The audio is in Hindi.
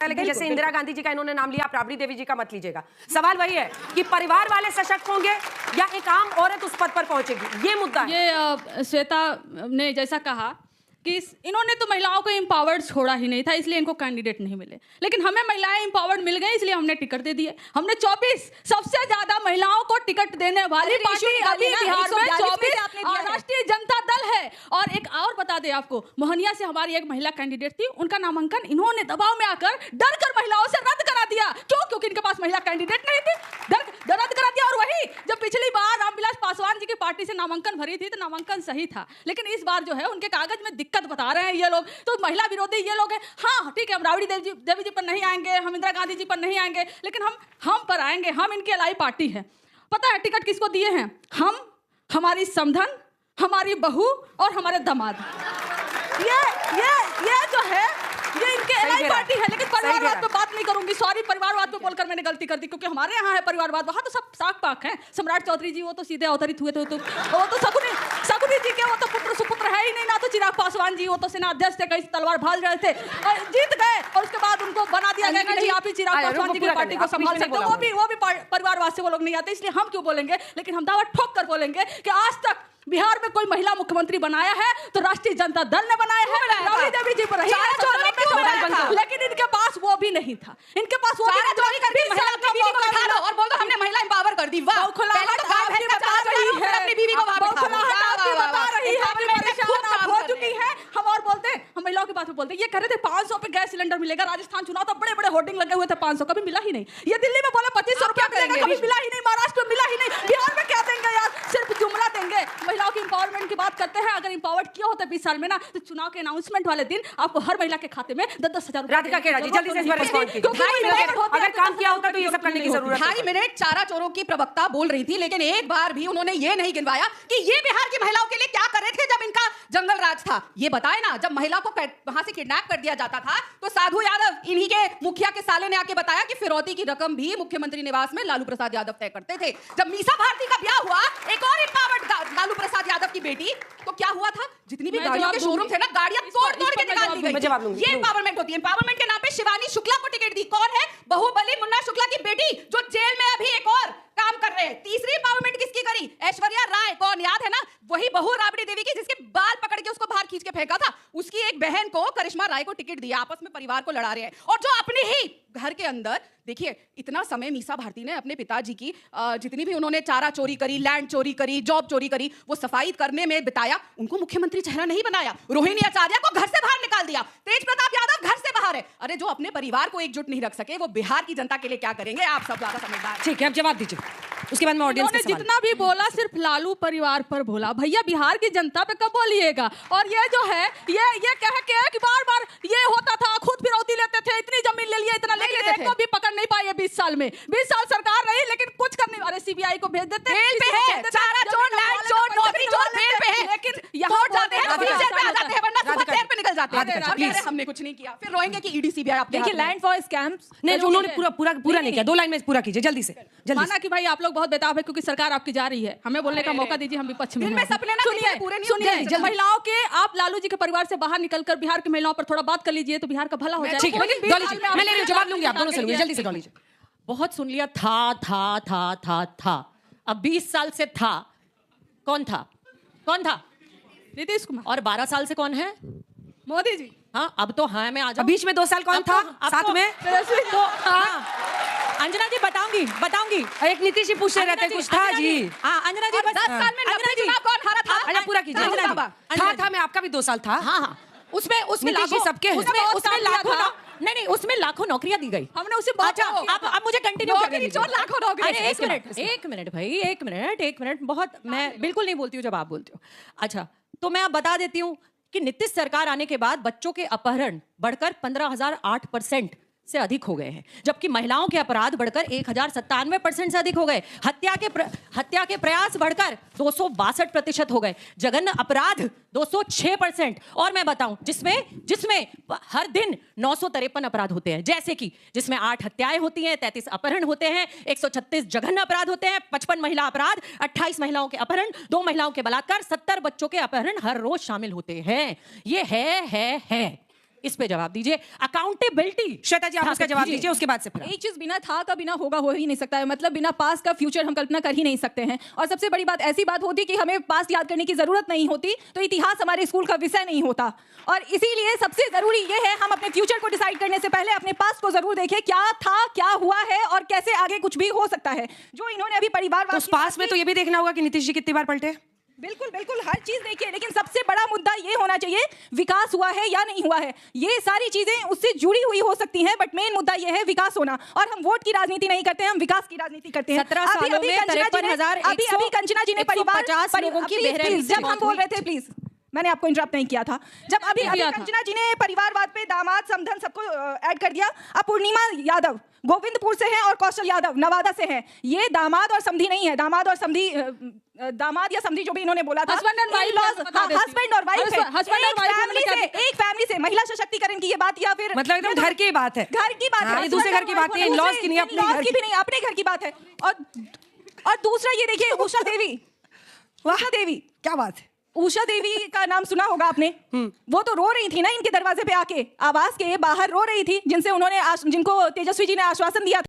लेकिन जैसे इंदिरा गांधी जी का इन्होंने नाम लिया, आप राबड़ी देवी जी का मत लीजिएगा। सवाल वही है कि परिवार वाले सशक्त होंगे या एक आम औरत उस पद पर पहुंचेगी, ये मुद्दा है। ये श्वेता ने जैसा कहा कि इन्होंने तो महिलाओं को एम्पावर्ड छोड़ा ही नहीं था, इसलिए इनको कैंडिडेट नहीं मिले। लेकिन हमें महिलाएं एम्पावर्ड मिल गई, इसलिए हमने टिकट दे दिए। हमने 24 सबसे ज्यादा महिलाओं को टिकट देने वाली पार्टी अभी बिहार में 24 राष्ट्रीय जनता दल है। और एक और बता दें आपको, मोहनिया से हमारी एक महिला कैंडिडेट थी, उनका नामांकन इन्होंने दबाव में आकर डर कर महिलाओं से रद्द करा दिया। क्यों? क्योंकि इनके पास महिला कैंडिडेट नहीं थी, रद्द करा दिया। और वही जब पिछली बार रामविलास पासवान जी की पार्टी से नामांकन भरी थी तो नामांकन सही था, लेकिन इस बार जो है उनके कागज में दिक्कत बता रहे हैं ये लोग, तो महिला विरोधी ये लोग हैं। हाँ ठीक है, हम राबड़ी देवी जी पर नहीं आएंगे, हम इंदिरा गांधी जी पर नहीं आएंगे, लेकिन हम पर आएंगे। हम इनकी अलाई पार्टी है। पता है टिकट किसको दिए हैं? हम, हमारी समधन, हमारी बहू और हमारे दामाद। ये जो है ये इनके एलआई पार्टी है। लेकिन परिवारवाद पे बात नहीं करूंगी, सॉरी, परिवारवाद पे बोलकर मैंने गलती कर दी, क्योंकि हमारे यहाँ है परिवारवाद, वहाँ तो सब साख पाक हैं। सम्राट चौधरी जी वो तो सीधे अवतरित हुए थे, तो वो तो शकुनी जी के वो तो पुत्र सुपुत्र है ही नहीं। ना तो चिराग पासवान जी, वो तो सेना अध्यक्ष थे, कहीं तलवार भाल रहे थे और जीत गए, और उसके बाद उनको बना दिया गया कि नहीं आप ही चिराग पासवान जी की पार्टी को संभाल सकते हो। वो भी परिवारवाद से वो लोग नहीं आते, इसलिए हम क्यों बोलेंगे। लेकिन हम दावा ठोक कर बोलेंगे कि आज तक बिहार में कोई महिला मुख्यमंत्री बनाया है तो राष्ट्रीय जनता दल ने बनाया है, राबड़ी देवी जी पर लेकिन इनके पास वो भी नहीं था। इनके पास वो भी चोरी करके महिला की बीवी को बिठा दो और बोल दो हमने महिला एम्पावर कर दी। वाह, पहले तो गाय भैंस बता रही है, अपनी बीवी को वहां बिठा रही है, परेशान आप हो चुकी है। हम और बोलते हैं, हम महिलाओं की बात में बोलते हैं। ये कह रहे थे 500 पे गैस सिलेंडर मिलेगा, राजस्थान चुनाव तो बड़े बड़े होर्डिंग लगे हुए थे, 500 कभी मिला ही नहीं। ये दिल्ली में बोले 2500 रुपया मिलेगा, कभी मिला ही नहीं। महाराष्ट्र में मिला ही नहीं। बिहार में क्या देंगे यार, सिर्फ जुमला देंगे। महिलाओं की एम्पावरमेंट की बात करते हैं, अगर एम्पावर्ड किया होता 20 साल में ना, तो चुनाव के अनाउंसमेंट वाले दिन आपको हर महिला के खाते में 10-10 हजार रुपए। राधिका केड़ा जी जल्दी से इस पर रिस्पॉन्ड कीजिए। अगर काम किया होता तो ये सब करने की जरूरत है। 2.5 मिनट चारा चोरों की प्रवक्ता बोल रही थी, लेकिन एक बार भी उन्होंने ये नहीं गिनवाया कि ये बिहार की महिलाओं के लिए क्या कर रहे थे जब इनका जंगल राज था। ये बताए ना, जब महिला को वहां से किडनैप कर दिया जाता था तो साधु यादव इन्हीं के मुखिया के साले ने आके बताया कि फिरौती की रकम भी मुख्यमंत्री निवास में लालू प्रसाद यादव तय करते थे। जब मीसा भारती का ब्याह हुआ एक और एम्पावर्ड लालू प्रसाद यादव की बेटी, तो क्या हुआ था? जितनी भी गाड़ियों के शोरूम थे ना, गाड़ियां तोड़ के निकाल दी गई। ये एम्पावरमेंट होती है। एम्पावरमेंट के नाम पे शिवानी शुक्ला को टिकट दी। कौन है? बाहुबली मुन्ना शुक्ला की बेटी, जो जेल में अभी एक और काम कर रहे हैं। तीसरी एम्पावरमेंट किसकी करी? ऐश्वर्या राय। कौन याद है ना, वही बहू राबड़ी देवी की, जिसके बाल पकड़ के उसको बाहर खींच के फेंका था। उसकी एक बहन को, करिश्मा राय को टिकट दिया। आपस में परिवार को लड़ा रहे हैं। और जो अपने ही घर के अंदर, देखिए इतना समय मीसा भारती ने अपने पिताजी की जितनी भी उन्होंने चारा चोरी करी, लैंड चोरी करी, जॉब चोरी करी, वो सफाई करने में बिताया। उनको मुख्यमंत्री चेहरा नहीं बनाया। रोहिणी आचार्य को घर से बाहर निकाल दिया। तेज प्रताप यादव घर से बाहर है। अरे जो अपने परिवार को एकजुट नहीं रख सके, वो बिहार की जनता के लिए क्या करेंगे? आप सब ज्यादा समझदार। ठीक है, अब जवाब दीजिए, उसके बाद में ऑडियंस के सवाल। जितना भी बोला सिर्फ लालू परिवार पर बोला। भैया बिहार की जनता पे कब बोलिएगा? और ये जो है ये कह के कि बार-बार ये होता था, खुद फिरौती लेते थे, इतनी जमीन ले लिया, इतना ले लिया, एक को भी पकड़ नहीं पाए 20 साल में। 20 साल सरकार रही, लेकिन कुछ करने, अरे सीबीआई को भेज देते हैं, जेल पे है, चारा चोर, लैंड चोर, नौकरी चोर जेल पे है, लेकिन यहाँ जाते हैं, जेल पे आ जाते हैं, वरना सुबह जेल पे निकल जाते हैं। हमने कुछ नहीं किया, फिर रोएंगे कि ईडी सीबीआई। आप देखिए लैंड फॉर स्कैम्स नहीं, उन्होंने पूरा नहीं किया। 2 लाइन में पूरा कीजिए जल्दी से। माना कि भाई आप लोग बहुत बेताब है क्योंकि सरकार आपकी जा रही है, हमें बोलने का मौका दीजिए, हम विपक्ष में हैं। सुनिए, महिलाओं के, आप लालू जी के परिवार से बाहर निकलकर बिहार की महिलाओं पर थोड़ा बात कर लीजिए तो बिहार का भला हो जाएगा। ठीक है, मैं ले रही हूं, जवाब लूंगी, आप दोनों से लूंगी, जल्दी से लीजिए। बहुत सुन लिया था। अब 20 साल से था, कौन था? नीतीश कुमार। और 12 साल से कौन है? मोदी जी। हाँ, अब तो हाँ मैं आ जाऊं। बीच में 2 साल कौन था साथ में? तो हाँ अंजना जी बताऊंगी। एक नीतीश जी पूछ रहे रहते, कुछ था जी। हाँ अंजना जी, 10 साल में अंजना जी कौन हारा था? अच्छा पूरा कीजिए। था मैं, आपका भी 2 साल था। हाँ उसमें लाखों सबके, उसमें लाखों नहीं उसमें लाखों नौकरियां दी गई। हमने उसे बात। अब मुझे कंटिन्यू करने दीजिए। लाखों नौकरी। एक मिनट भाई, एक मिनट। बहुत, मैं बिल्कुल नहीं बोलती हूँ जब आप बोलते हो। अच्छा, तो मैं अब बता देती हूँ कि नीतीश सरकार आने के बाद बच्चों के अपहरण बढ़कर 15,008% से अधिक हो गए हैं, जबकि महिलाओं के अपराध बढ़कर 1097% से अधिक हो गए। हत्या के प्रयास बढ़कर 262% हो गए। जघन्य अपराध 206%। और मैं बताऊं, जिसमें हर दिन 953 अपराध होते हैं, जैसे कि जिसमें 8 हत्याएं होती हैं, 33 अपहरण होते हैं, 136 जघन्य अपराध होते हैं, 55 महिला अपराध, 28 महिलाओं के अपहरण, 2 महिलाओं के बलात्कार, 70 बच्चों के अपहरण हर रोज शामिल होते हैं। ये है इस पे जवाब दीजिए। अकाउंटेबिलिटी। श्वेता जी, आप उसका जवाब दीजिए, उसके बाद से फिर एक चीज बिना था का बिना होगा हो ही नहीं सकता है, मतलब बिना पास का फ्यूचर हम कल्पना कर ही नहीं सकते हैं। और सबसे बड़ी बात ऐसी बात होती कि हमें पास याद करने की जरूरत नहीं होती तो इतिहास हमारे स्कूल का विषय नहीं होता। और इसीलिए सबसे जरूरी ये है हम अपने फ्यूचर को डिसाइड करने से पहले अपने पास को जरूर देखें, क्या था, क्या हुआ है और कैसे आगे कुछ भी हो सकता है। जो इन्होंने अभी परिवारवाद तो उस पास में तो ये भी देखना होगा कि नीतीश जी कितनी बार पलटे। बिल्कुल बिल्कुल हर चीज देखिए, लेकिन सबसे बड़ा मुद्दा ये होना चाहिए विकास हुआ है या नहीं हुआ है। ये सारी चीजें उससे जुड़ी हुई हो सकती हैं, बट मेन मुद्दा ये है विकास होना। और हम वोट की राजनीति नहीं करते हैं, हम विकास की राजनीति करते हैं। 17 सालों में 53,150 कंचना जी ने परिवार लोगों की बहरहाल जब हम बोल रहे थे, प्लीज मैंने आपको इंटरप्ट नहीं किया था। जब अभी कंचना जी ने परिवारवाद पे दामाद समधन सबको ऐड कर दिया। अब पूर्णिमा यादव गोविंदपुर से हैं और कौशल यादव नवादा से हैं। ये दामाद और समधी नहीं है, दामाद और समधी, दामाद या समधी जो भी इन्होंने बोला था, हस्बैंड और वाइफ, हस्बैंड और वाइफ है। एक फैमिली से महिला सशक्तिकरण की ये बात, या फिर मतलब एकदम घर की बात है, घर की बात है, दूसरे घर की बात नहीं, इन-लॉज की नहीं, अपने घर की भी नहीं, अपने घर की बात है। और दूसरा ये देखिए उषा देवी, उषा देवी, क्या बात है, उषा देवी का नाम सुना होगा आपने। वो तो रो रही थी ना इनके दरवाजे पे आके, आवास के बाहर रो रही थी, जिनको तेजस्वी जी ने आश्वासन दिया था।